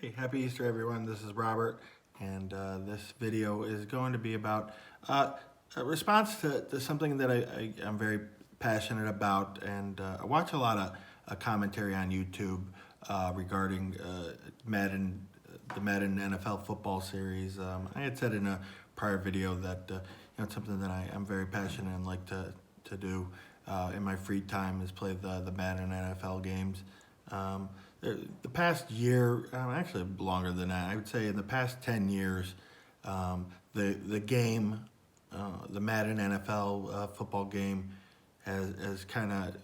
Hey, happy Easter everyone. This is Robert, and this video is going to be about a response to something that I'm very passionate about, and I watch a lot of commentary on YouTube regarding Madden, the Madden NFL football series. I had said in a prior video that it's something that I'm very passionate and like to do in my free time is play the Madden NFL games. The past year, actually longer than that, I would say in the past 10 years, the game, the Madden NFL football game has kind of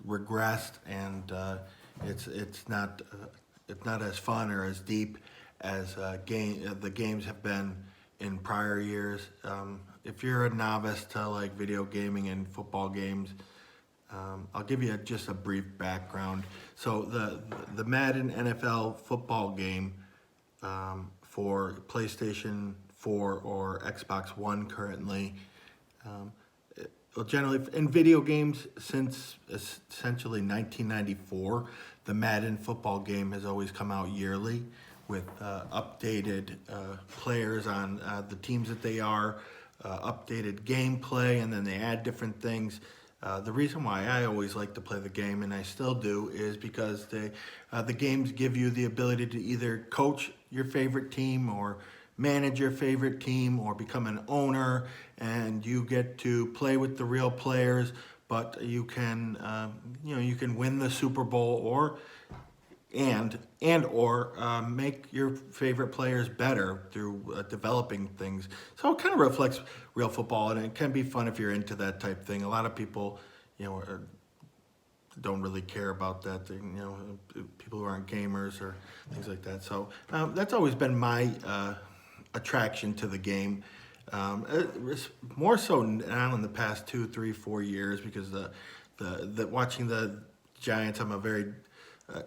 regressed, and it's not as fun or as deep as the games have been in prior years. If you're a novice to like video gaming and football games, I'll give you just a brief background. So the Madden NFL football game for PlayStation 4 or Xbox One currently, well, generally in video games since essentially 1994, the Madden football game has always come out yearly with updated players on the teams that they are, updated gameplay, and then they add different things. The reason why I always like to play the game, and I still do, is because the games give you the ability to either coach your favorite team or manage your favorite team or become an owner, and you get to play with the real players, but you can you can win the Super Bowl or make your favorite players better through developing things. So it kind of reflects real football, and it can be fun if you're into that type thing. A lot of people, don't really care about that. People who aren't gamers or things like that. So that's always been my attraction to the game. More so now in the past 2, 3, 4 years, because the watching the Giants, I'm a very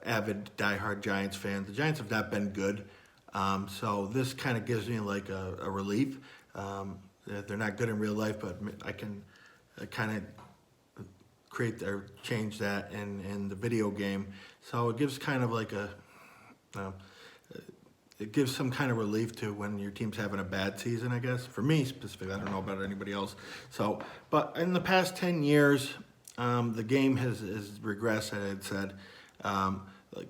avid diehard Giants fan. The Giants have not been good, so this kind of gives me like a relief. They're not good in real life, but I can kind of create or change that in the video game. So it gives kind of like uh, it gives some kind of relief to when your team's having a bad season, I guess. For me specifically, I don't know about anybody else. So, but in the past 10 years, the game has regressed, as I had said. Like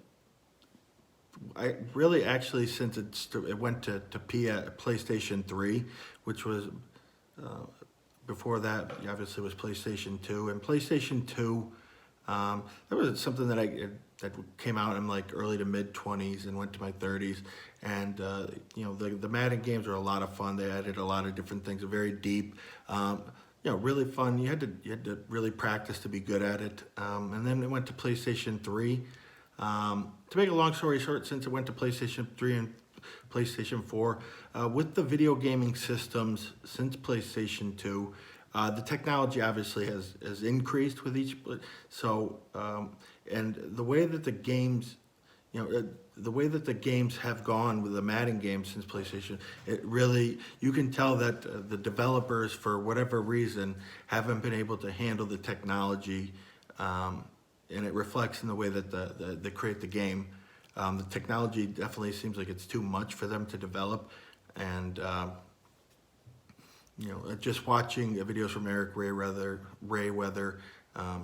I really actually since it went to PlayStation 3, which was before that obviously was PlayStation 2, and PlayStation 2 that was something that came out in like early to mid 20s and went to my 30s, and the Madden games were a lot of fun. They added a lot of different things, very deep. Really fun. You had to really practice to be good at it. And then it went to PlayStation 3. To make a long story short, since it went to PlayStation 3 and PlayStation 4, with the video gaming systems since PlayStation 2, the technology obviously has increased with each. So, and the way that the games, the way that the games have gone with the Madden games since PlayStation, it really, you can tell that the developers, for whatever reason, haven't been able to handle the technology, and it reflects in the way that they create the game. The technology definitely seems like it's too much for them to develop, and just watching videos from Eric Rayweather,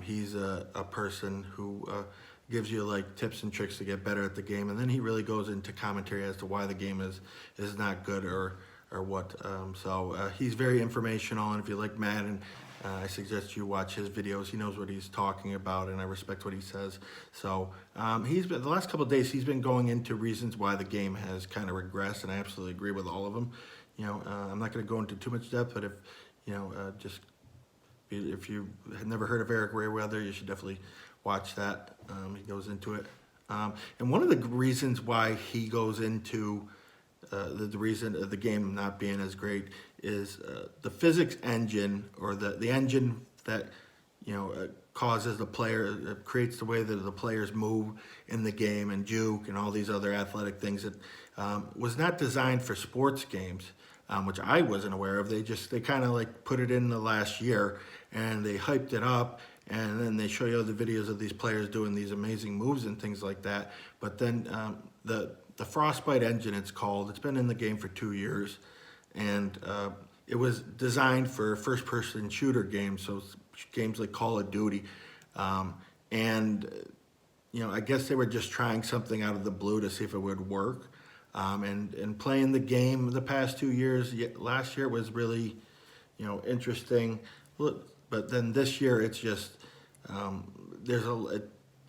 he's a person who gives you like tips and tricks to get better at the game, and then he really goes into commentary as to why the game is not good or what. So he's very informational, and if you like Madden, I suggest you watch his videos. He knows what he's talking about, and I respect what he says. So he's been, the last couple of days, he's been going into reasons why the game has kind of regressed, and I absolutely agree with all of them. I'm not going to go into too much depth, but just if you had never heard of Eric Rayweather, you should definitely watch that. He goes into it, and one of the reasons why he goes into the reason of the game not being as great is the physics engine, or the engine that causes the player, creates the way that the players move in the game and juke and all these other athletic things that was not designed for sports games, which I wasn't aware of. They kind of like put it in the last year, and they hyped it up, and then they show you the videos of these players doing these amazing moves and things like that. But then the Frostbite engine, it's called, it's been in the game for 2 years, and it was designed for first-person shooter games, so games like Call of Duty, and I guess they were just trying something out of the blue to see if it would work. And playing the game the past 2 years, last year was really, interesting. But then this year, it's just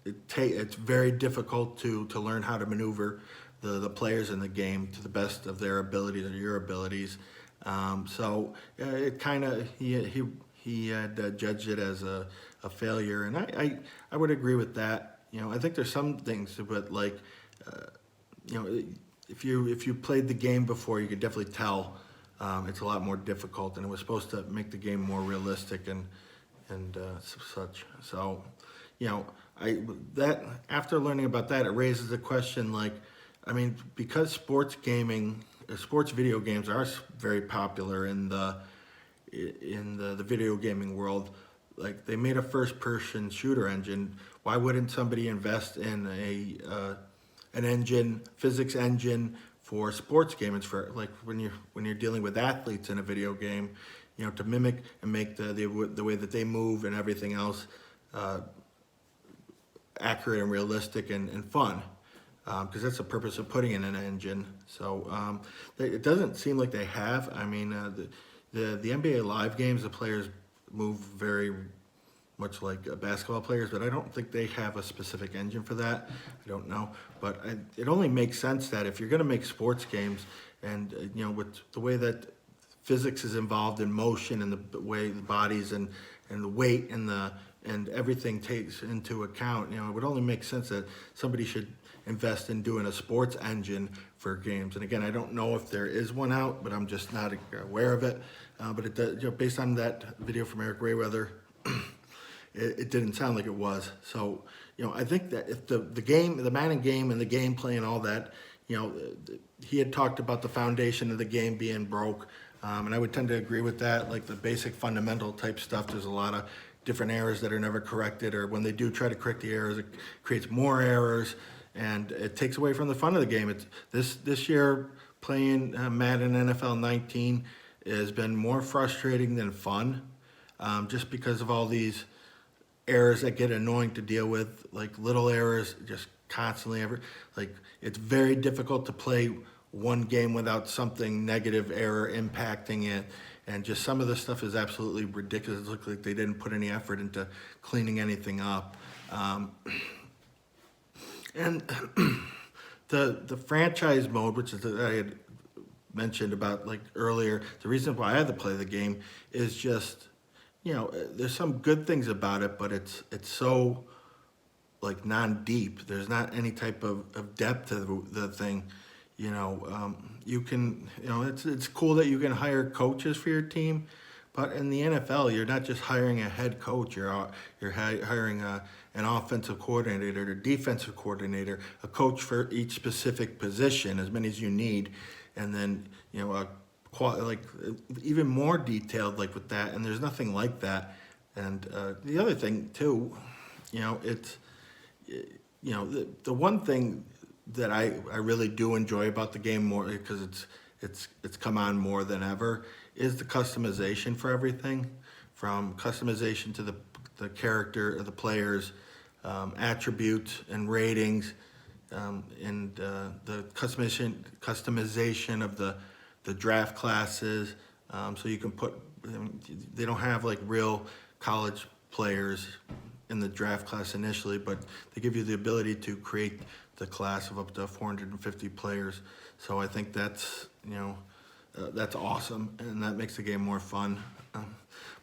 it's very difficult to learn how to maneuver the players in the game to the best of their abilities or your abilities. So it kind of he had judged it as a failure, and I would agree with that. I think there's some things, but like if you played the game before, you could definitely tell it's a lot more difficult, and it was supposed to make the game more realistic and such. So, that after learning about that, it raises the question, like, because sports video games are very popular in the video gaming world. Like, they made a first-person shooter engine. Why wouldn't somebody invest in an physics engine for sports games, for like when you're dealing with athletes in a video game, to mimic and make the way that they move and everything else accurate and realistic and fun, because that's the purpose of putting in an engine. So it doesn't seem like they have. The NBA Live games, the players move very much like basketball players, but I don't think they have a specific engine for that. I don't know, but it only makes sense that if you're going to make sports games, and with the way that physics is involved in motion and the way the bodies and the weight and everything takes into account, it would only make sense that somebody should invest in doing a sports engine for games. And again, I don't know if there is one out, but I'm just not aware of it. But it does, based on that video from Eric Rayweather, it didn't sound like it was. So, I think that if the Madden game and the gameplay and all that, he had talked about the foundation of the game being broke, and I would tend to agree with that. Like the basic fundamental type stuff, there's a lot of different errors that are never corrected, or when they do try to correct the errors, it creates more errors, and it takes away from the fun of the game. It's this year playing Madden NFL 19 has been more frustrating than fun, just because of all these errors that get annoying to deal with, like little errors just constantly. It's very difficult to play one game without something negative error impacting it, and just some of the stuff is absolutely ridiculous. It looks like they didn't put any effort into cleaning anything up. And the franchise mode, which is I had mentioned about like earlier, the reason why I had to play the game is just, there's some good things about it, but it's so like non-deep. There's not any type of depth to the thing. You can, it's cool that you can hire coaches for your team, but in the NFL, you're not just hiring a head coach. You're hiring an offensive coordinator, a defensive coordinator, a coach for each specific position, as many as you need, and then like even more detailed like with that. And there's nothing like that. And the other thing too, it's the one thing that I really do enjoy about the game more, because it's come on more than ever, is the customization for everything, from customization to the character of the players, attributes and ratings, and the customization of the draft classes. So you can they don't have like real college players in the draft class initially, but they give you the ability to create the class of up to 450 players. So I think that's awesome, and that makes the game more fun.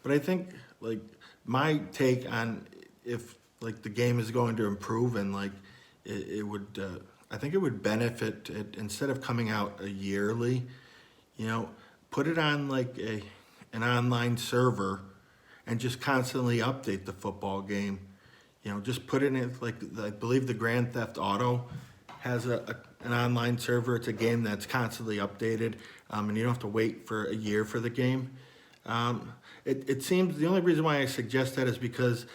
But I think like my take on if like the game is going to improve, and like it would, I think it would benefit it, instead of coming out yearly, put it on like an online server and just constantly update the football game. Just put it in, like, I believe the Grand Theft Auto has an online server. It's a game that's constantly updated, and you don't have to wait for a year for the game. It seems the only reason why I suggest that is because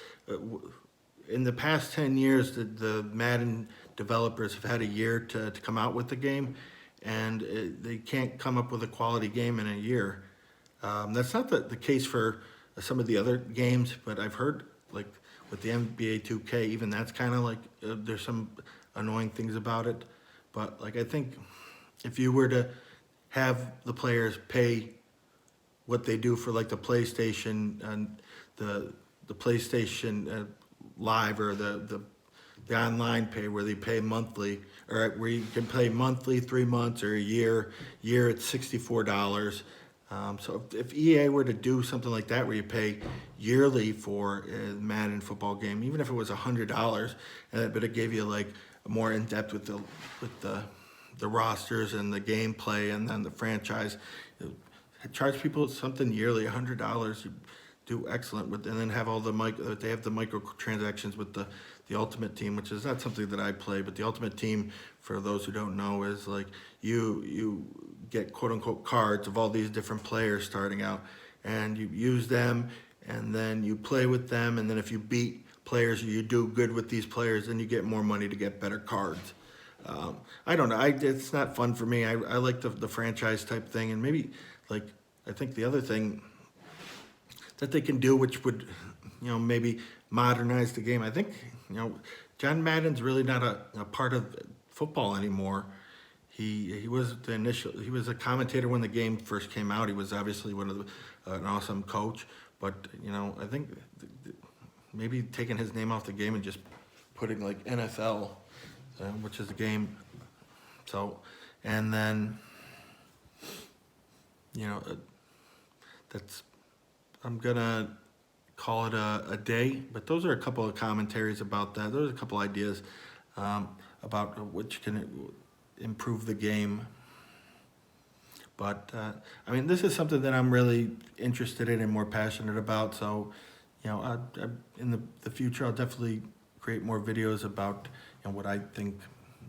in the past 10 years, the Madden developers have had a year to come out with the game, and they can't come up with a quality game in a year. That's not the case for some of the other games, but I've heard, like, with the NBA 2K, even that's kind of like, there's some annoying things about it. But, like, I think if you were to have the players pay what they do for, like, the PlayStation and the PlayStation Live, or the online pay, where they pay monthly, or where you can pay monthly, 3 months, or a year. It's $64. So if EA were to do something like that, where you pay yearly for a Madden football game, even if it was $100, but it gave you, like, more in depth with the rosters and the gameplay, and then the franchise, charge people something yearly, $100. You do excellent with, and then have all they have the microtransactions with the Ultimate Team, which is not something that I play, but the Ultimate Team, for those who don't know, is like you get quote unquote cards of all these different players starting out, and you use them, and then you play with them, and then if you beat players, you do good with these players, then you get more money to get better cards. I don't know. It's not fun for me. I like the franchise type thing, and maybe, like, I think the other thing that they can do, which would, maybe modernize the game. I think, John Madden's really not a part of football anymore. He was he was a commentator when the game first came out. He was obviously an awesome coach, but I think maybe taking his name off the game and just putting, like, NFL, which is the game. So, and then, I'm gonna call it a day. But those are a couple of commentaries about that. Those are a couple ideas about which can improve the game. But this is something that I'm really interested in and more passionate about. So, in the future, I'll definitely create more videos about what I think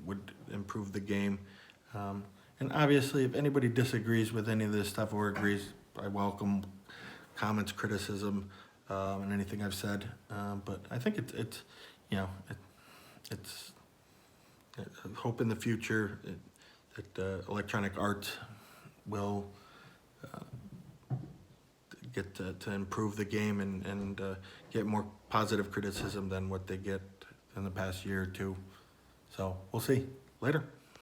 would improve the game. And obviously, if anybody disagrees with any of this stuff or agrees, I welcome comments, criticism, and anything I've said. But I think it's I hope in the future that electronic arts will get to improve the game and get more positive criticism than what they get in the past year or two. So we'll see. Later.